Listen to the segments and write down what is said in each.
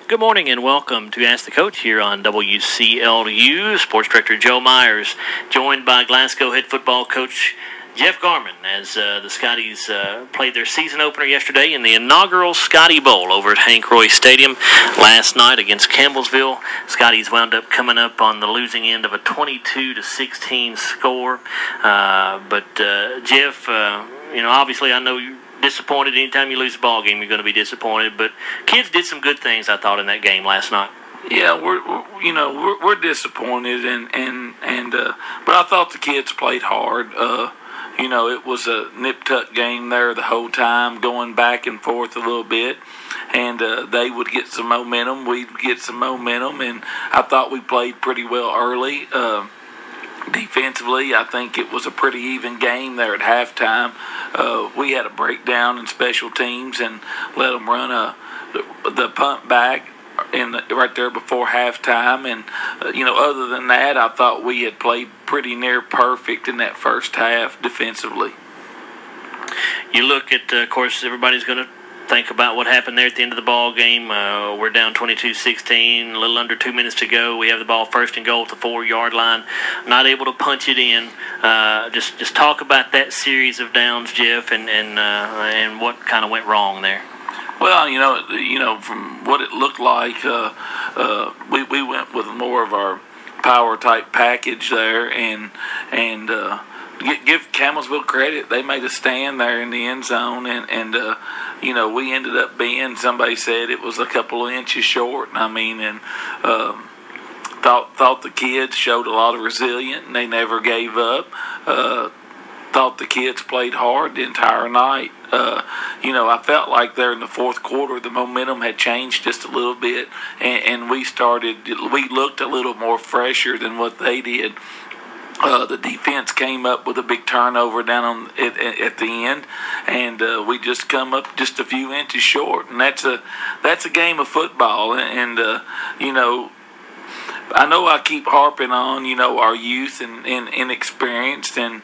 Good morning and welcome to Ask the Coach here on WCLU. Sports Director Joe Myers, joined by Glasgow head football coach Jeff Garman as the Scotties played their season opener yesterday in the inaugural Scotty Bowl over at Hank Roy Stadium last night against Campbellsville. Scotties wound up coming up on the losing end of a 22-16 score. But Jeff, obviously I know you're disappointed. Anytime you lose a ball game, you're going to be disappointed. But kids did some good things, I thought, in that game last night. Yeah, we're disappointed, but I thought the kids played hard. It was a nip-tuck game there the whole time, going back and forth a little bit, and they would get some momentum, we'd get some momentum, and I thought we played pretty well early. Defensively, I think it was a pretty even game there at halftime. We had a breakdown in special teams and let them run the punt back right there before halftime. And, other than that, I thought we had played pretty near perfect in that first half defensively. You look at, of course, everybody's going to think about what happened there at the end of the ball game. We're down 22-16, a little under 2 minutes to go. We have the ball first and goal at the 4-yard line, not able to punch it in. Just talk about that series of downs, Jeff, and what kind of went wrong there. Well, from what it looked like, we went with more of our power type package there, and give Campbellsville credit. They made a stand there in the end zone, and we ended up being, somebody said it was a couple of inches short. Thought the kids showed a lot of resilience, and they never gave up. Thought the kids played hard the entire night. I felt like there in the fourth quarter, the momentum had changed just a little bit, and we looked a little more fresher than what they did. The defense came up with a big turnover down at the end, and we just come up just a few inches short. And that's a game of football. And I know I keep harping on our youth and inexperienced, and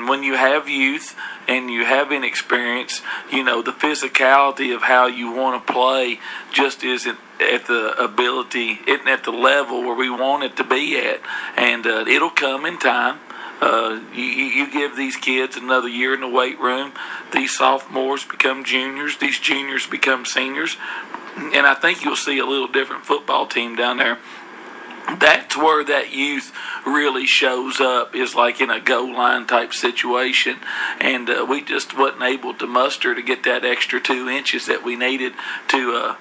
when you have youth and you have inexperience, the physicality of how you want to play just isn't at the level where we want it to be at, and it'll come in time. You give these kids another year in the weight room. These sophomores become juniors. These juniors become seniors, and I think you'll see a little different football team down there. That's where that youth really shows up, is like in a goal line type situation, and we just wasn't able to muster to get that extra 2 inches that we needed to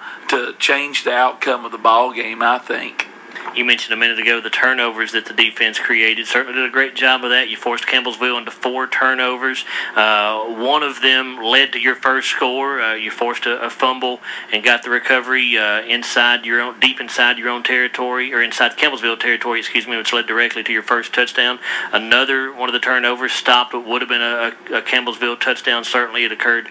change the outcome of the ball game, I think. You mentioned a minute ago the turnovers that the defense created. Certainly did a great job of that. You forced Campbellsville into 4 turnovers. One of them led to your first score. You forced a fumble and got the recovery deep inside your own territory, or inside Campbellsville territory, which led directly to your first touchdown. Another one of the turnovers stopped what would have been a Campbellsville touchdown. Certainly it occurred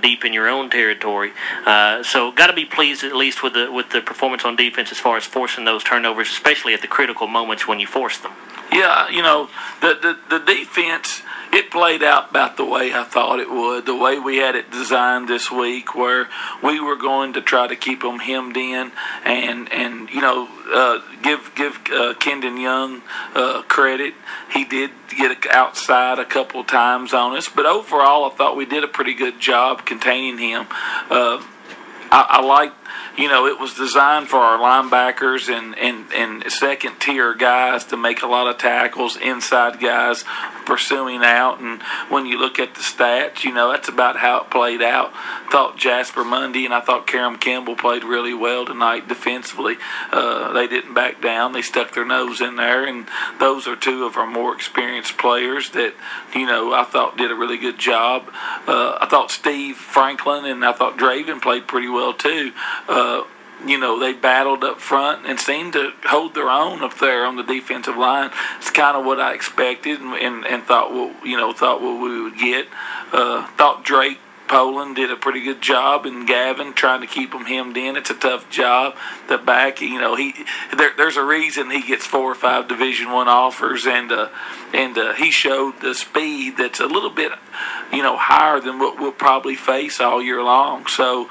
deep in your own territory. So got to be pleased at least with the performance on defense as far as forcing those turnovers, especially at the critical moments when you force them. Yeah, the defense, it played out about the way I thought it would, the way we had it designed this week, where we were going to try to keep them hemmed in and give Kendon Young credit. He did get outside a couple of times on us, but overall I thought we did a pretty good job containing him. I liked, it was designed for our linebackers and second-tier guys to make a lot of tackles, inside guys pursuing out. And when you look at the stats, that's about how it played out. Thought Jasper Mundy and I thought Karam Kimball played really well tonight defensively. They didn't back down. They stuck their nose in there, and those are two of our more experienced players that, I thought did a really good job. I thought Steve Franklin and I thought Draven played pretty well too. They battled up front and seemed to hold their own up there on the defensive line. It's kind of what I expected and thought what we would get. Thought Drake Poland did a pretty good job, and Gavin trying to keep him hemmed in. It's a tough job. The back, there's a reason he gets 4 or 5 Division I offers, and he showed the speed that's a little bit, higher than what we'll probably face all year long. So,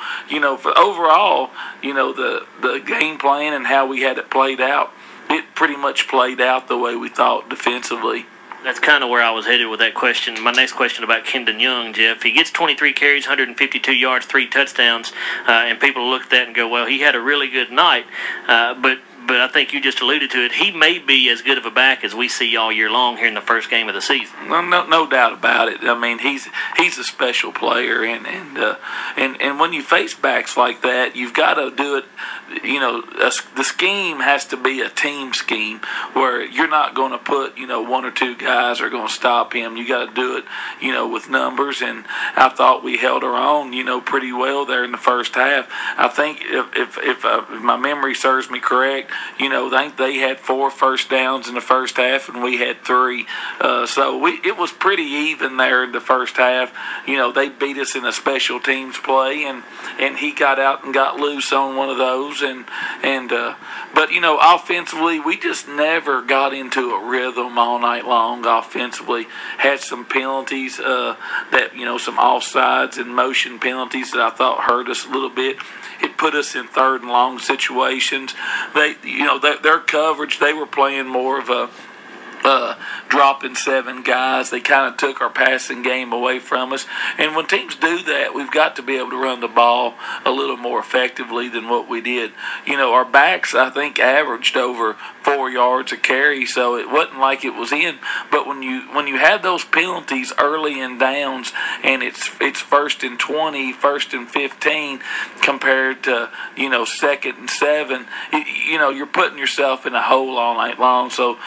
for overall, the game plan and how we had it played out, it pretty much played out the way we thought defensively. That's kind of where I was headed with that question. My next question about Kendon Young, Jeff. He gets 23 carries, 152 yards, 3 touchdowns, and people look at that and go, well, he had a really good night. But I think you just alluded to it. He may be as good of a back as we see all year long here in the first game of the season. No doubt about it. I mean, he's a special player, and when you face backs like that, you've got to do it. The scheme has to be a team scheme where you're not going to put 1 or 2 guys are going to stop him. You got to do it with numbers, and I thought we held our own pretty well there in the first half. I think if my memory serves me correct, I think they had 4 first downs in the first half, and we had 3. So it was pretty even there in the first half. They beat us in a special teams play, and he got out and got loose on one of those. But offensively, we just never got into a rhythm all night long. Offensively, had some penalties that some offsides and motion penalties that I thought hurt us a little bit. It put us in 3rd and long situations. Their coverage, they were playing more of a dropping 7 guys. They kind of took our passing game away from us. And when teams do that, we've got to be able to run the ball a little more effectively than what we did. Our backs, I think, averaged over 4 yards a carry, so it wasn't like it was in. But when you have those penalties early in downs, and it's 1st and 20, 1st and 15, compared to 2nd and 7, you're putting yourself in a hole all night long. So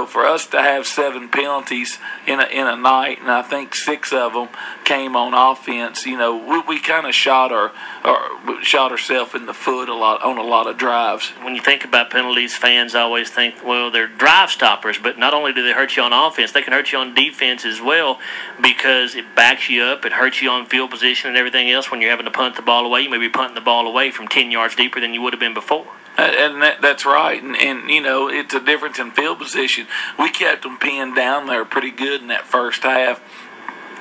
for us to have 7 penalties in a night, and I think 6 of them came on offense, we kind of shot ourselves in the foot on a lot of drives. When you think about penalties, fans always think, well, they're drive stoppers, but not only do they hurt you on offense, they can hurt you on defense as well, because it backs you up, it hurts you on field position and everything else. When you're having to punt the ball away, you may be punting the ball away from 10 yards deeper than you would have been before. And that's right. And it's a difference in field position. We kept them pinned down there pretty good in that first half,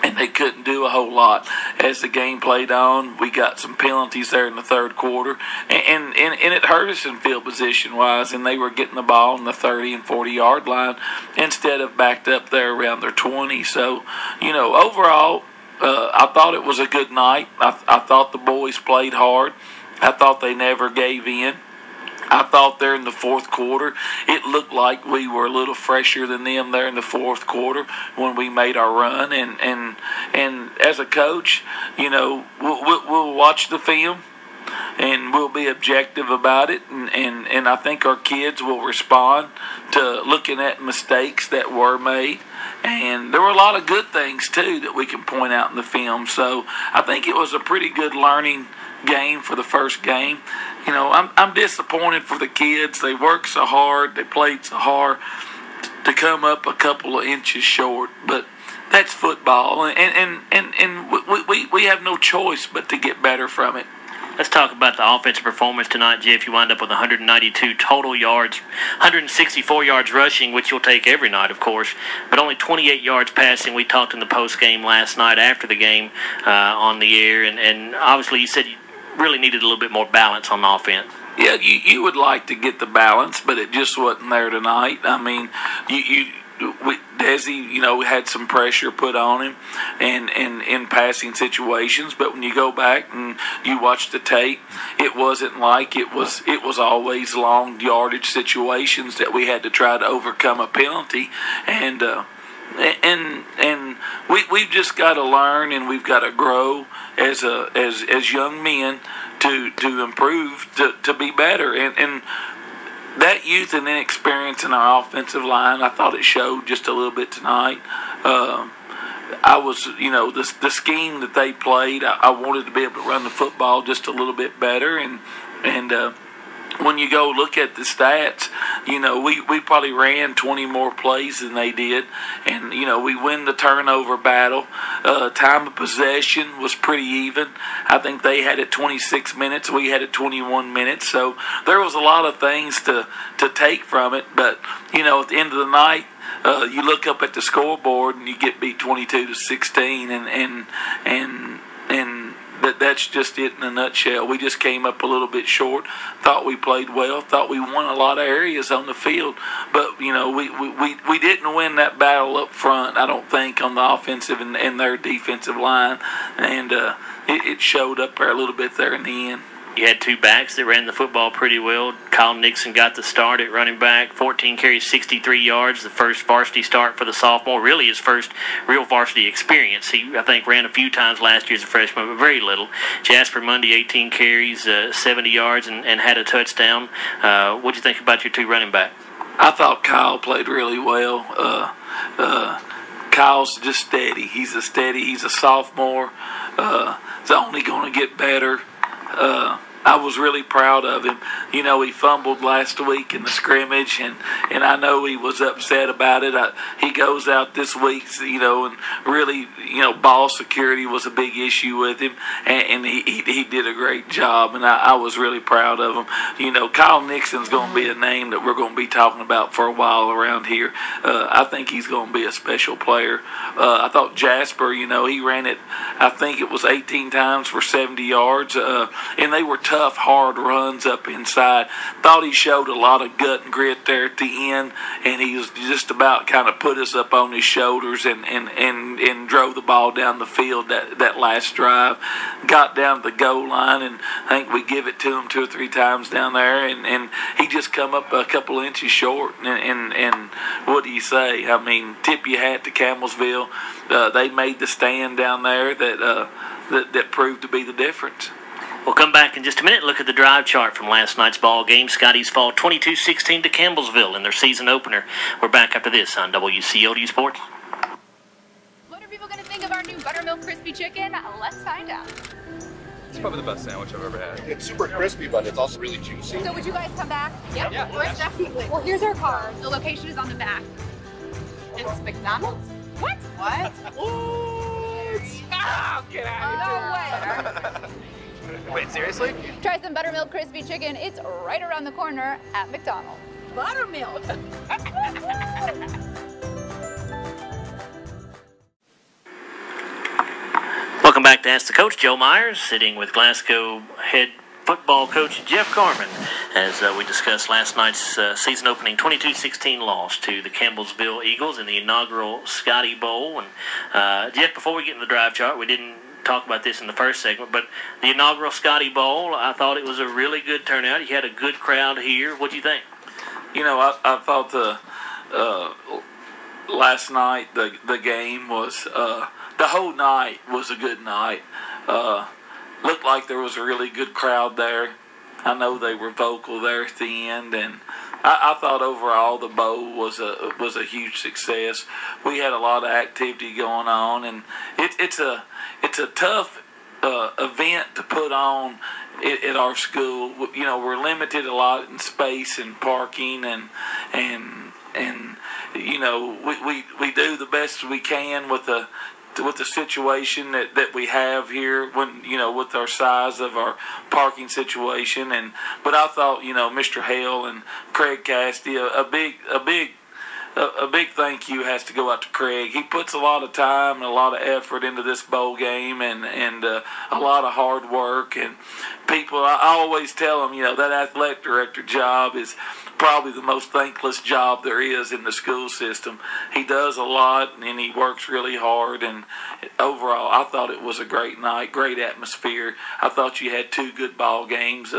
and they couldn't do a whole lot. As the game played on, we got some penalties there in the 3rd quarter, and it hurt us in field position-wise, and they were getting the ball in the 30 and 40-yard line instead of backed up there around their 20. So, overall, I thought it was a good night. I thought the boys played hard. I thought they never gave in. I thought there in the 4th quarter, it looked like we were a little fresher than them there in the 4th quarter when we made our run. And as a coach, we'll watch the film and we'll be objective about it. And I think our kids will respond to looking at mistakes that were made. And there were a lot of good things, too, that we can point out in the film. So I think it was a pretty good learning game for the first game. I'm disappointed for the kids. They worked so hard, they played so hard to come up a couple of inches short, but that's football, and we have no choice but to get better from it. Let's talk about the offensive performance tonight, Jeff. You wind up with 192 total yards, 164 yards rushing, which you'll take every night, of course, but only 28 yards passing. We talked in the post game last night after the game on the air, and obviously you said you really needed a little bit more balance on the offense. Yeah, you would like to get the balance, but it just wasn't there tonight. I mean, Desi, had some pressure put on him and in passing situations, but when you go back and you watch the tape, it wasn't like it was always long yardage situations that we had to try to overcome a penalty, and we've just got to learn, and we've got to grow as young men to improve, to be better, and that youth and inexperience in our offensive line, I thought it showed just a little bit tonight. I was, the scheme that they played, I wanted to be able to run the football just a little bit better, and when you go look at the stats, we probably ran 20 more plays than they did, and we win the turnover battle. Time of possession was pretty even. I think they had it 26 minutes, we had it 21 minutes. So there was a lot of things to take from it. But at the end of the night, you look up at the scoreboard and you get beat 22-16, and that's just it in a nutshell. We just came up a little bit short. Thought we played well. Thought we won a lot of areas on the field, but we didn't win that battle up front. I don't think on the offensive and their defensive line, and it showed up there a little bit there in the end. You had two backs that ran the football pretty well. Kyle Nixon got the start at running back, 14 carries, 63 yards, the first varsity start for the sophomore, really his first real varsity experience. He, I think, ran a few times last year as a freshman, but very little. Jasper Mundy, 18 carries, 70 yards, and had a touchdown. What do you think about your two running backs? I thought Kyle played really well. Kyle's just steady. He's a sophomore. It's only going to get better. I was really proud of him. He fumbled last week in the scrimmage, and I know he was upset about it. He goes out this week, and really, ball security was a big issue with him, and he did a great job, and I was really proud of him. Kyle Nixon's going to be a name that we're going to be talking about for a while around here. I think he's going to be a special player. I thought Jasper, he ran it, I think it was 18 times for 70 yards, and they were tough, hard runs up inside. Thought he showed a lot of gut and grit there at the end, and he was just about kind of put us up on his shoulders and drove the ball down the field that last drive. Got down to the goal line, and I think we give it to him 2 or 3 times down there, and he just come up a couple inches short. And what do you say? I mean, tip your hat to Campbellsville. They made the stand down there that proved to be the difference. We'll come back in just a minute and look at the drive chart from last night's ball game. Scotty's fall 22-16 to Campbellsville in their season opener. We're back after this on WCOD Sports. What are people going to think of our new buttermilk crispy chicken? Let's find out. It's probably the best sandwich I've ever had. It's super crispy, but it's also really juicy. So would you guys come back? Yep. Yeah. Definitely. Well, here's our card. The location is on the back. It's McDonald's? What? What? Oh, get out No way. Wait, seriously? Try some buttermilk crispy chicken. It's right around the corner at McDonald's. Buttermilk. Welcome back to Ask the Coach. Joe Myers sitting with Glasgow head football coach Jeff Carmen as we discussed last night's season opening 22-16 loss to the Campbellsville Eagles in the inaugural Scotty Bowl. And Jeff, before we get in the drive chart, we didn't talk about this in the first segment, but the inaugural Scotty Bowl, I thought it was a really good turnout. You had a good crowd here. What do you think? I thought last night the game was the whole night was a good night. Looked like there was a really good crowd there. I know they were vocal there at the end, and I thought overall the bowl was a huge success. We had a lot of activity going on, and it's a tough event to put on at our school. We're limited a lot in space and parking, and we do the best we can with the situation that we have here with our size of our parking situation. But I thought Mr. Hale and Craig Cassidy, a big thank you has to go out to Craig. He puts a lot of time and a lot of effort into this bowl game, and a lot of hard work. And people, I always tell them, that athletic director job is probably the most thankless job there is in the school system. He does a lot, and he works really hard. And overall, I thought it was a great night, great atmosphere. I thought you had 2 good ball games.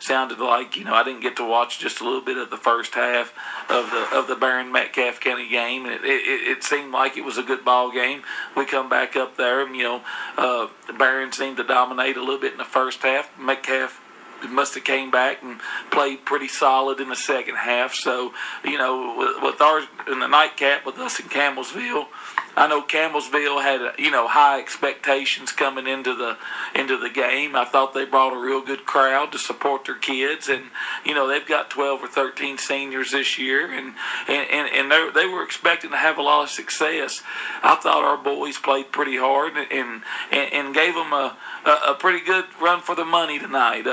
Sounded like I didn't get to watch just a little bit of the first half of the Barron Metcalfe County game. It seemed like it was a good ball game. We come back up there, and Barron seemed to dominate a little bit in the first half. Metcalfe must have came back and played pretty solid in the second half. So, with ours in the nightcap with us in Campbellsville, I know Campbellsville had high expectations coming into the game. I thought they brought a real good crowd to support their kids, and they've got 12 or 13 seniors this year, and they were expecting to have a lot of success. I thought our boys played pretty hard and gave them a pretty good run for the money tonight,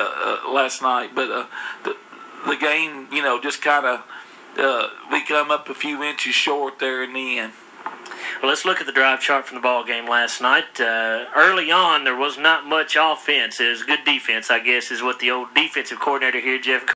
last night. But the game, just kind of we come up a few inches short there in the end. Well, let's look at the drive chart from the ball game last night. Early on, there was not much offense. It was good defense, I guess, is what the old defensive coordinator here, Jeff